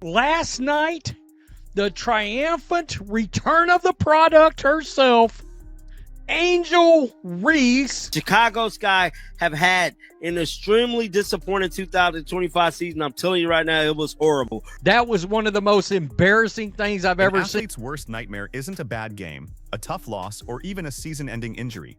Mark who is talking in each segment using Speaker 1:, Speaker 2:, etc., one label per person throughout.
Speaker 1: Last night, the triumphant return of the product herself, Angel Reese.
Speaker 2: Chicago Sky have had an extremely disappointing 2025 season. I'm telling you right now, it was horrible.
Speaker 1: That was one of the most embarrassing things I've ever seen.
Speaker 3: An athlete's worst nightmare isn't a bad game, a tough loss, or even a season-ending injury.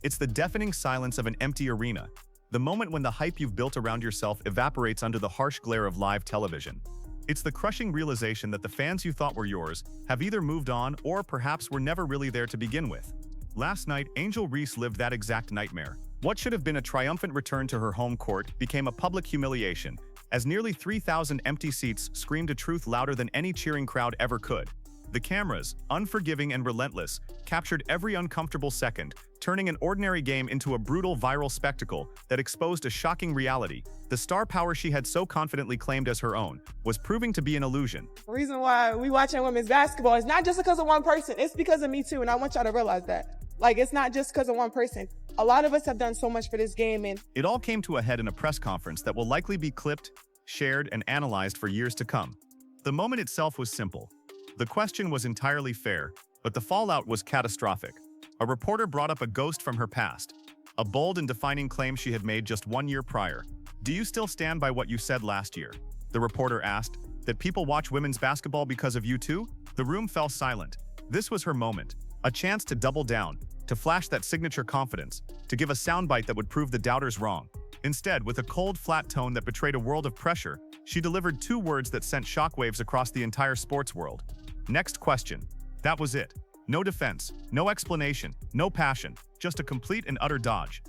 Speaker 3: It's the deafening silence of an empty arena, the moment when the hype you've built around yourself evaporates under the harsh glare of live television. It's the crushing realization that the fans you thought were yours have either moved on or perhaps were never really there to begin with. Last night, Angel Reese lived that exact nightmare. What should have been a triumphant return to her home court became a public humiliation, as nearly 3,000 empty seats screamed a truth louder than any cheering crowd ever could. The cameras, unforgiving and relentless, captured every uncomfortable second, turning an ordinary game into a brutal viral spectacle that exposed a shocking reality. The star power she had so confidently claimed as her own was proving to be an illusion.
Speaker 4: The reason why we watching women's basketball is not just because of one person, it's because of me too, and I want y'all to realize that. Like, it's not just because of one person. A lot of us have done so much for this game, and
Speaker 3: it all came to a head in a press conference that will likely be clipped, shared, and analyzed for years to come. The moment itself was simple. The question was entirely fair, but the fallout was catastrophic. A reporter brought up a ghost from her past, a bold and defining claim she had made just 1 year prior. "Do you still stand by what you said last year?" the reporter asked. "That people watch women's basketball because of you too?" The room fell silent. This was her moment, a chance to double down, to flash that signature confidence, to give a soundbite that would prove the doubters wrong. Instead, with a cold, flat tone that betrayed a world of pressure, she delivered 2 words that sent shockwaves across the entire sports world. "Next question." That was it. No defense, no explanation, no passion, just a complete and utter dodge.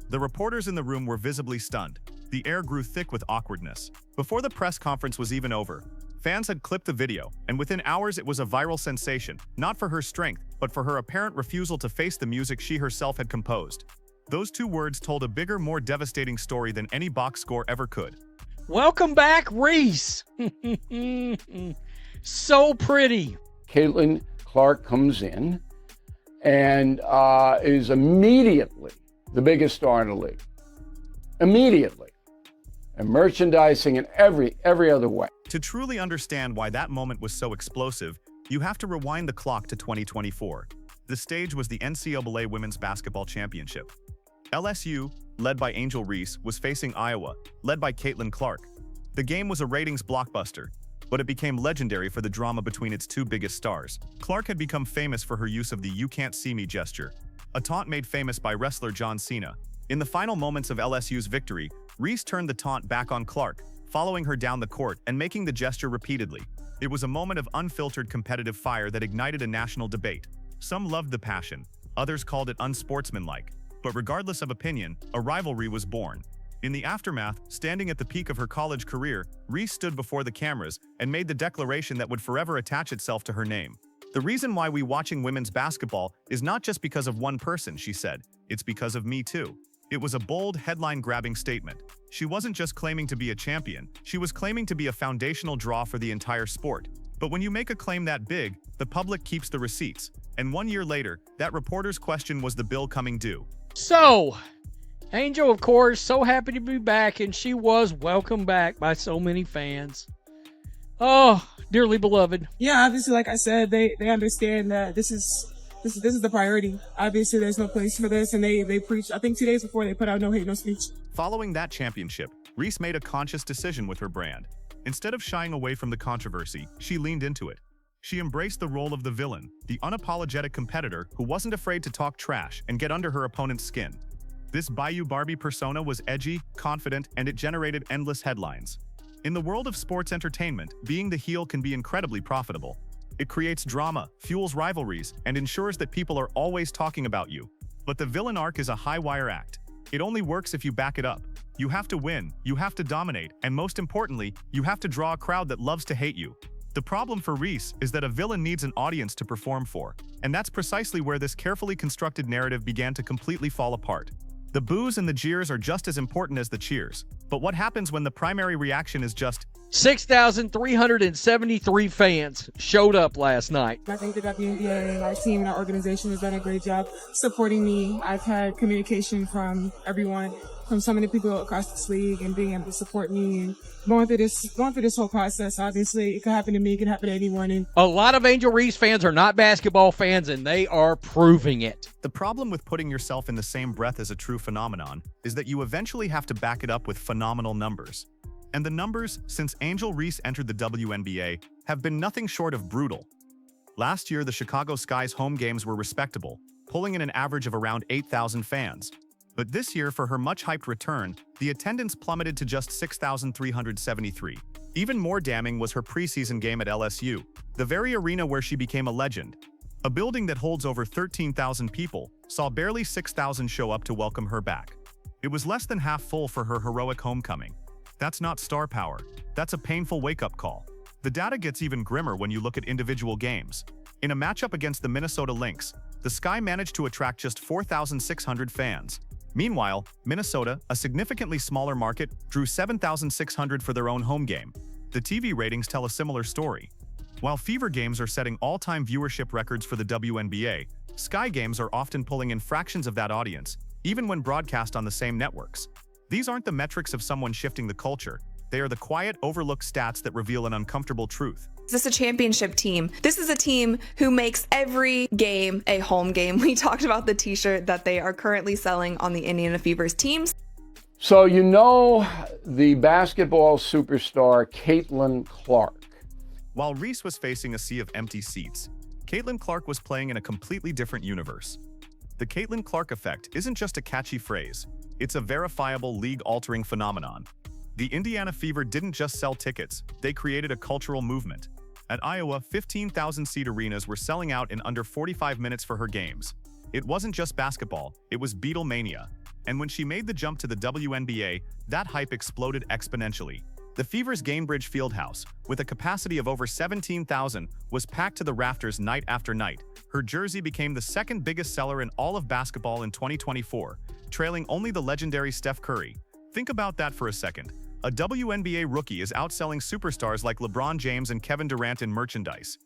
Speaker 3: The reporters in the room were visibly stunned. The air grew thick with awkwardness. Before the press conference was even over, fans had clipped the video, and within hours it was a viral sensation, not for her strength, but for her apparent refusal to face the music she herself had composed. Those 2 words told a bigger, more devastating story than any box score ever could.
Speaker 1: Welcome back, Reese. So pretty.
Speaker 5: Caitlin Clark comes in and is immediately the biggest star in the league. Immediately. And merchandising in every other way.
Speaker 3: To truly understand why that moment was so explosive, you have to rewind the clock to 2024. The stage was the NCAA Women's Basketball Championship. LSU, led by Angel Reese, was facing Iowa, led by Caitlin Clark. The game was a ratings blockbuster, but it became legendary for the drama between its 2 biggest stars. Clark had become famous for her use of the "you can't see me" gesture, a taunt made famous by wrestler John Cena. In the final moments of LSU's victory, Reese turned the taunt back on Clark, following her down the court and making the gesture repeatedly. It was a moment of unfiltered competitive fire that ignited a national debate. Some loved the passion, others called it unsportsmanlike. But regardless of opinion, a rivalry was born. In the aftermath, standing at the peak of her college career, Reese stood before the cameras and made the declaration that would forever attach itself to her name. "The reason why we watching women's basketball is not just because of one person," she said. "It's because of me too." It was a bold, headline-grabbing statement. She wasn't just claiming to be a champion, she was claiming to be a foundational draw for the entire sport. But when you make a claim that big, the public keeps the receipts. And 1 year later, that reporter's question was the bill coming due.
Speaker 1: So, Angel, of course, so happy to be back, and she was welcomed back by so many fans. Oh, dearly beloved.
Speaker 4: yeah, obviously, like I said, they understand that this is the priority. Obviously, there's no place for this, and they preached, I think 2 days before, they put out no hate, no speech.
Speaker 3: Following that championship, Reese made a conscious decision with her brand. Instead of shying away from the controversy, she leaned into it. She embraced the role of the villain, the unapologetic competitor who wasn't afraid to talk trash and get under her opponent's skin. This Bayou Barbie persona was edgy, confident, and it generated endless headlines. In the world of sports entertainment, being the heel can be incredibly profitable. It creates drama, fuels rivalries, and ensures that people are always talking about you. But the villain arc is a high-wire act. It only works if you back it up. You have to win, you have to dominate, and most importantly, you have to draw a crowd that loves to hate you. The problem for Reese is that a villain needs an audience to perform for, and that's precisely where this carefully constructed narrative began to completely fall apart. The boos and the jeers are just as important as the cheers, but what happens when the primary reaction is just
Speaker 1: 6,373 fans showed up last night.
Speaker 4: I think the WNBA, our team and our organization has done a great job supporting me. I've had communication from everyone, from so many people across this league and being able to support me and going through this whole process. Obviously, it could happen to me, it could happen to anyone. And
Speaker 1: A lot of Angel Reese fans are not basketball fans, and they are proving it.
Speaker 3: The problem with putting yourself in the same breath as a true phenomenon is that you eventually have to back it up with phenomenal numbers. And the numbers, since Angel Reese entered the WNBA, have been nothing short of brutal. Last year, the Chicago Sky's home games were respectable, pulling in an average of around 8,000 fans. But this year, for her much-hyped return, the attendance plummeted to just 6,373. Even more damning was her preseason game at LSU, the very arena where she became a legend. A building that holds over 13,000 people saw barely 6,000 show up to welcome her back. It was less than half full for her heroic homecoming. That's not star power. That's a painful wake-up call. The data gets even grimmer when you look at individual games. In a matchup against the Minnesota Lynx, the Sky managed to attract just 4,600 fans. Meanwhile, Minnesota, a significantly smaller market, drew 7,600 for their own home game. The TV ratings tell a similar story. While Fever games are setting all-time viewership records for the WNBA, Sky games are often pulling in fractions of that audience, even when broadcast on the same networks. These aren't the metrics of someone shifting the culture. They are the quiet, overlooked stats that reveal an uncomfortable truth.
Speaker 6: This is a championship team. This is a team who makes every game a home game. We talked about the t-shirt that they are currently selling on the Indiana Fever's teams.
Speaker 5: So you know the basketball superstar Caitlin Clark.
Speaker 3: While Reese was facing a sea of empty seats, Caitlin Clark was playing in a completely different universe. The Caitlin Clark effect isn't just a catchy phrase. It's a verifiable league-altering phenomenon. The Indiana Fever didn't just sell tickets, they created a cultural movement. At Iowa, 15,000-seat arenas were selling out in under 45 minutes for her games. It wasn't just basketball, it was Beatlemania. And when she made the jump to the WNBA, that hype exploded exponentially. The Fever's Gainbridge Fieldhouse, with a capacity of over 17,000, was packed to the rafters night after night. Her jersey became the second biggest seller in all of basketball in 2024, trailing only the legendary Steph Curry. Think about that for a second. A WNBA rookie is outselling superstars like LeBron James and Kevin Durant in merchandise.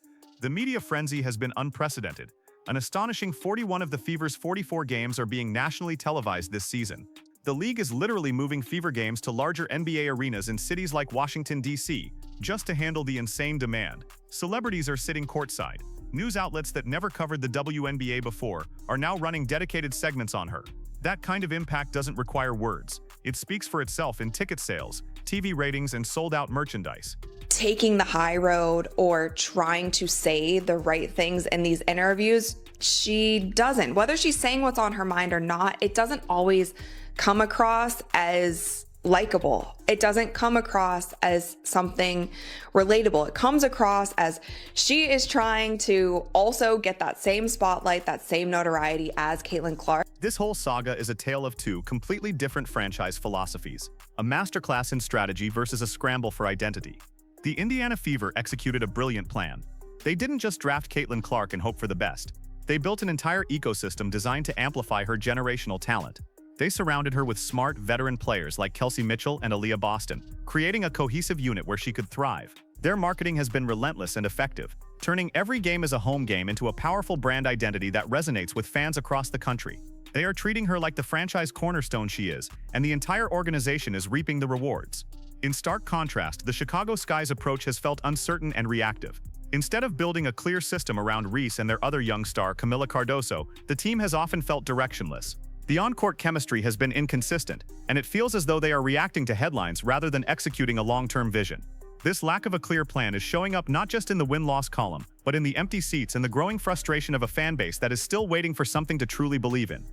Speaker 3: The media frenzy has been unprecedented. An astonishing 41 of the Fever's 44 games are being nationally televised this season. The league is literally moving Fever games to larger NBA arenas in cities like Washington, D.C., just to handle the insane demand. Celebrities are sitting courtside. News outlets that never covered the WNBA before are now running dedicated segments on her. That kind of impact doesn't require words. It speaks for itself in ticket sales, TV ratings, and sold-out merchandise.
Speaker 6: Taking the high road or trying to say the right things in these interviews, she doesn't. Whether she's saying what's on her mind or not, it doesn't always come across as likable. It doesn't come across as something relatable. It comes across as she is trying to also get that same spotlight, that same notoriety as Caitlin Clark.
Speaker 3: This whole saga is a tale of two completely different franchise philosophies, a masterclass in strategy versus a scramble for identity. The Indiana Fever executed a brilliant plan. They didn't just draft Caitlin Clark and hope for the best. They built an entire ecosystem designed to amplify her generational talent. They surrounded her with smart, veteran players like Kelsey Mitchell and Aaliyah Boston, creating a cohesive unit where she could thrive. Their marketing has been relentless and effective, turning every game as a home game into a powerful brand identity that resonates with fans across the country. They are treating her like the franchise cornerstone she is, and the entire organization is reaping the rewards. In stark contrast, the Chicago Sky's approach has felt uncertain and reactive. Instead of building a clear system around Reese and their other young star, Camila Cardoso, the team has often felt directionless. The on-court chemistry has been inconsistent, and it feels as though they are reacting to headlines rather than executing a long-term vision. This lack of a clear plan is showing up not just in the win-loss column, but in the empty seats and the growing frustration of a fan base that is still waiting for something to truly believe in.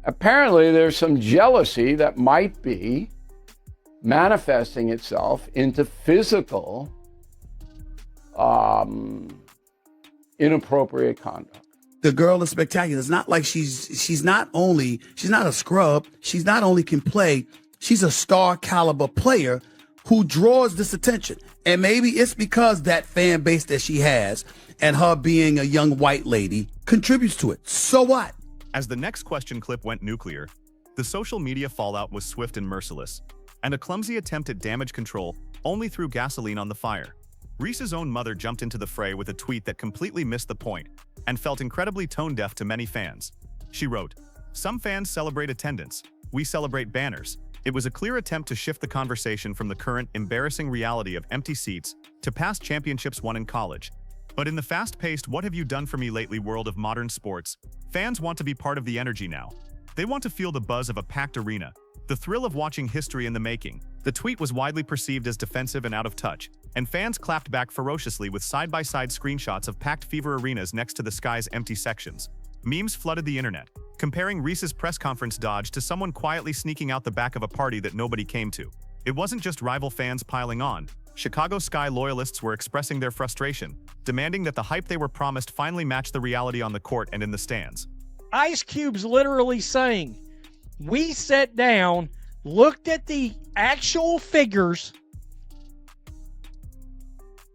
Speaker 5: Apparently, there's some jealousy that might be manifesting itself into physical inappropriate conduct.
Speaker 7: The girl is spectacular. It's not like she's not a scrub. She's not only can play, she's a star caliber player who draws this attention. And maybe it's because that fan base that she has and her being a young white lady contributes to it. So what?
Speaker 3: As the next question clip went nuclear, the social media fallout was swift and merciless, and a clumsy attempt at damage control only threw gasoline on the fire. Reese's own mother jumped into the fray with a tweet that completely missed the point and felt incredibly tone-deaf to many fans. She wrote, "Some fans celebrate attendance, "We celebrate banners." It was a clear attempt to shift the conversation from the current embarrassing reality of empty seats to past championships won in college. But in the fast-paced "what have you done for me lately" world of modern sports, fans want to be part of the energy now. They want to feel the buzz of a packed arena, the thrill of watching history in the making. The tweet was widely perceived as defensive and out of touch, and fans clapped back ferociously with side-by-side screenshots of packed fever arenas next to the Sky's empty sections. Memes flooded the internet, comparing Reese's press conference dodge to someone quietly sneaking out the back of a party that nobody came to. It wasn't just rival fans piling on. Chicago Sky loyalists were expressing their frustration, demanding that the hype they were promised finally match the reality on the court and in the stands.
Speaker 1: Ice Cube's literally saying, we sat down, looked at the actual figures,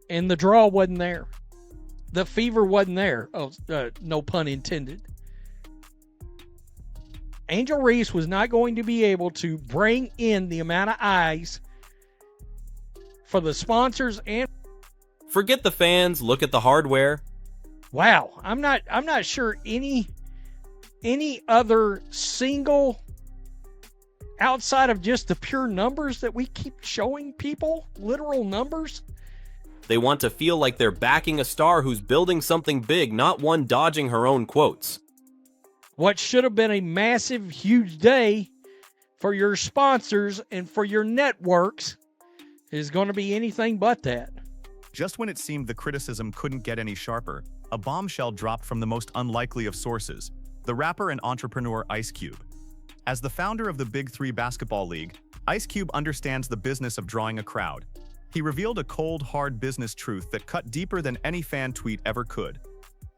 Speaker 1: and the draw wasn't there. The fever wasn't there. Oh, no pun intended. Angel Reese was not going to be able to bring in the amount of eyes for the sponsors and...
Speaker 8: Forget the fans, look at the hardware.
Speaker 1: Wow, I'm not sure any other single, outside of just the pure numbers that we keep showing people, literal numbers.
Speaker 8: They want to feel like they're backing a star who's building something big, not one dodging her own quotes.
Speaker 1: What should have been a massive, huge day for your sponsors and for your networks is going to be anything but that.
Speaker 3: Just when it seemed the criticism couldn't get any sharper, a bombshell dropped from the most unlikely of sources, the rapper and entrepreneur Ice Cube. As the founder of the Big Three Basketball League, Ice Cube understands the business of drawing a crowd. He revealed a cold, hard business truth that cut deeper than any fan tweet ever could.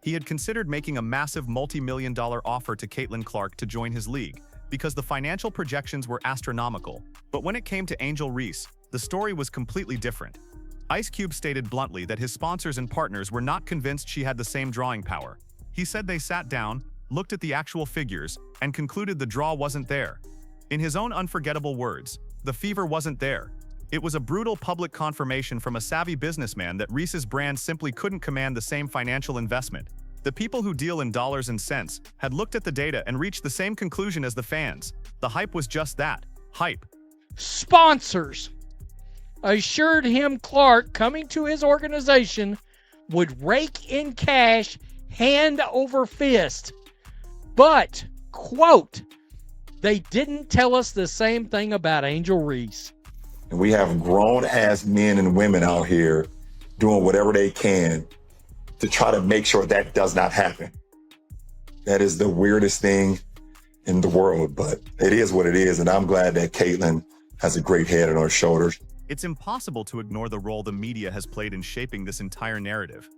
Speaker 3: He had considered making a massive multi-million-dollar offer to Caitlin Clark to join his league because the financial projections were astronomical. But when it came to Angel Reese, the story was completely different. Ice Cube stated bluntly that his sponsors and partners were not convinced she had the same drawing power. He said they sat down, looked at the actual figures, and concluded the draw wasn't there. In his own unforgettable words, the fever wasn't there. It was a brutal public confirmation from a savvy businessman that Reese's brand simply couldn't command the same financial investment. The people who deal in dollars and cents had looked at the data and reached the same conclusion as the fans. The hype was just that, hype.
Speaker 1: Sponsors assured him Clark coming to his organization would rake in cash hand over fist. But, quote, they didn't tell us the same thing about Angel Reese.
Speaker 9: And we have grown-ass men and women out here doing whatever they can to try to make sure that does not happen. That is the weirdest thing in the world, but it is what it is, and I'm glad that Caitlin has a great head on her shoulders.
Speaker 3: It's impossible to ignore the role the media has played in shaping this entire narrative.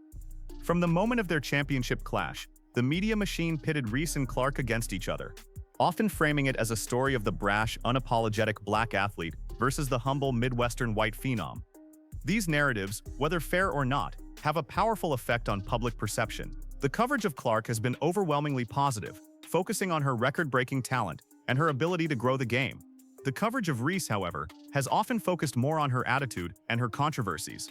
Speaker 3: From the moment of their championship clash, the media machine pitted Reese and Clark against each other, often framing it as a story of the brash, unapologetic black athlete versus the humble Midwestern white phenom. These narratives, whether fair or not, have a powerful effect on public perception. The coverage of Clark has been overwhelmingly positive, focusing on her record-breaking talent and her ability to grow the game. The coverage of Reese, however, has often focused more on her attitude and her controversies.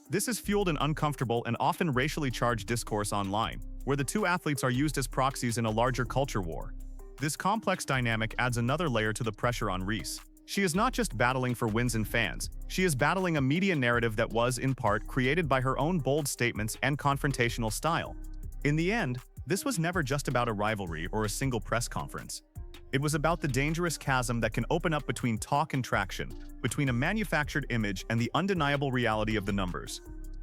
Speaker 3: This has fueled an uncomfortable and often racially charged discourse online, where the two athletes are used as proxies in a larger culture war. This complex dynamic adds another layer to the pressure on Reese. She is not just battling for wins and fans, she is battling a media narrative that was, in part, created by her own bold statements and confrontational style. In the end, this was never just about a rivalry or a single press conference. It was about the dangerous chasm that can open up between talk and traction, between a manufactured image and the undeniable reality of the numbers.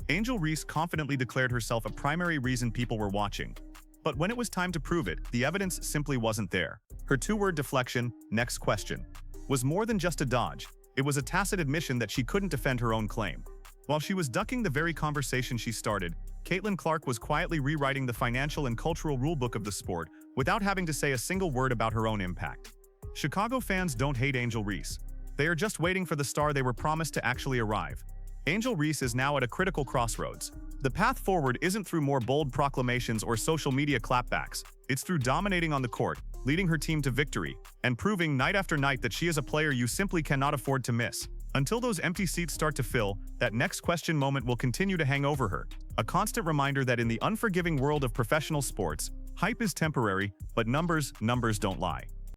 Speaker 3: Angel Reese confidently declared herself a primary reason people were watching. But when it was time to prove it, the evidence simply wasn't there. Her two-word deflection, "next question," was more than just a dodge. It was a tacit admission that she couldn't defend her own claim. While she was ducking the very conversation she started, Caitlin Clark was quietly rewriting the financial and cultural rulebook of the sport without having to say a single word about her own impact. Chicago fans don't hate Angel Reese. They are just waiting for the star they were promised to actually arrive. Angel Reese is now at a critical crossroads. The path forward isn't through more bold proclamations or social media clapbacks. It's through dominating on the court, leading her team to victory, and proving night after night that she is a player you simply cannot afford to miss. Until those empty seats start to fill, that next question moment will continue to hang over her, a constant reminder that in the unforgiving world of professional sports, hype is temporary, but numbers don't lie.